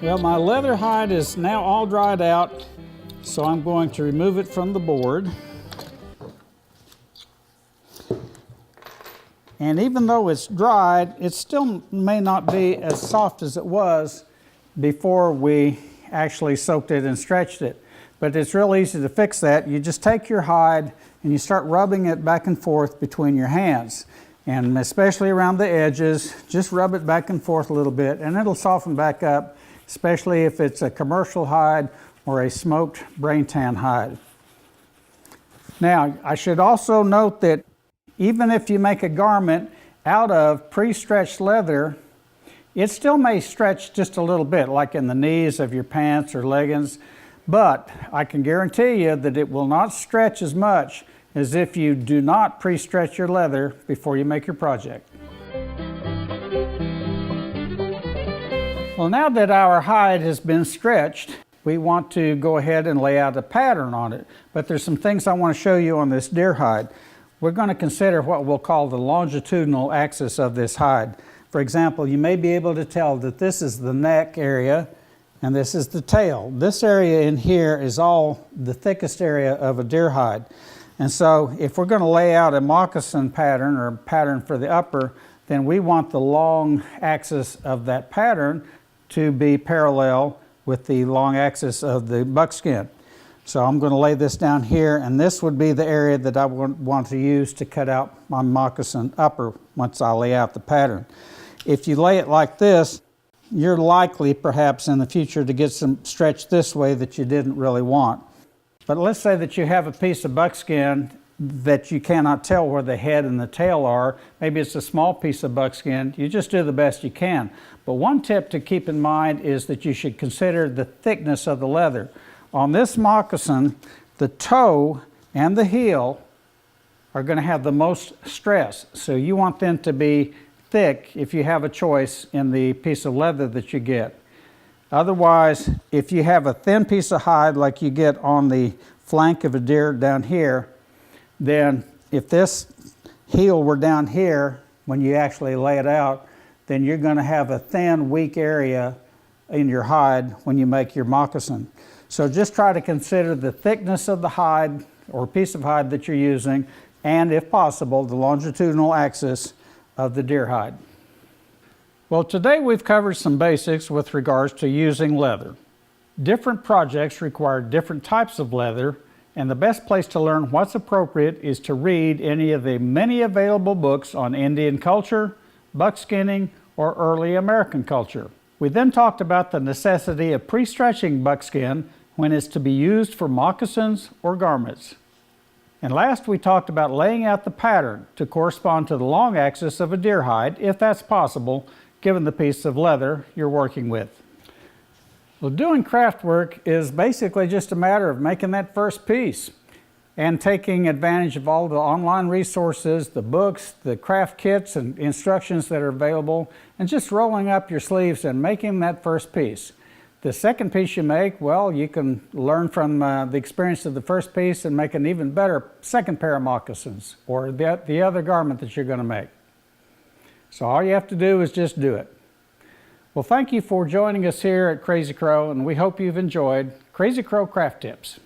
Well, my leather hide is now all dried out, so I'm going to remove it from the board. And even though it's dried, it still may not be as soft as it was before we actually soaked it and stretched it. But it's real easy to fix that. You just take your hide and you start rubbing it back and forth between your hands. And especially around the edges, just rub it back and forth a little bit and it'll soften back up, especially if it's a commercial hide or a smoked brain tan hide. Now, I should also note that even if you make a garment out of pre-stretched leather, it still may stretch just a little bit, like in the knees of your pants or leggings, but I can guarantee you that it will not stretch as much as if you do not pre-stretch your leather before you make your project. Well, now that our hide has been stretched, we want to go ahead and lay out a pattern on it. But there's some things I want to show you on this deer hide. We're going to consider what we'll call the longitudinal axis of this hide. For example, you may be able to tell that this is the neck area and this is the tail. This area in here is all the thickest area of a deer hide. And so if we're going to lay out a moccasin pattern or a pattern for the upper, then we want the long axis of that pattern to be parallel with the long axis of the buckskin. So I'm going to lay this down here, and this would be the area that I want to use to cut out my moccasin upper once I lay out the pattern. If you lay it like this, you're likely perhaps in the future to get some stretch this way that you didn't really want. But let's say that you have a piece of buckskin that you cannot tell where the head and the tail are. Maybe it's a small piece of buckskin. You just do the best you can. But one tip to keep in mind is that you should consider the thickness of the leather. On this moccasin, the toe and the heel are going to have the most stress. So you want them to be thick if you have a choice in the piece of leather that you get. Otherwise, if you have a thin piece of hide like you get on the flank of a deer down here, then if this heel were down here when you actually lay it out, then you're going to have a thin, weak area in your hide when you make your moccasin. So just try to consider the thickness of the hide or piece of hide that you're using, and if possible, the longitudinal axis of the deer hide. Well, today we've covered some basics with regards to using leather. Different projects require different types of leather, and the best place to learn what's appropriate is to read any of the many available books on Indian culture, buckskinning, or early American culture. We then talked about the necessity of pre-stretching buckskin when it's to be used for moccasins or garments. And last we talked about laying out the pattern to correspond to the long axis of a deer hide, if that's possible, given the piece of leather you're working with. Well, doing craft work is basically just a matter of making that first piece and taking advantage of all the online resources, the books, the craft kits and instructions that are available, and just rolling up your sleeves and making that first piece. The second piece you make, well, you can learn from the experience of the first piece and make an even better second pair of moccasins or the other garment that you're going to make. So all you have to do is just do it. Well, thank you for joining us here at Crazy Crow, and we hope you've enjoyed Crazy Crow Craft Tips.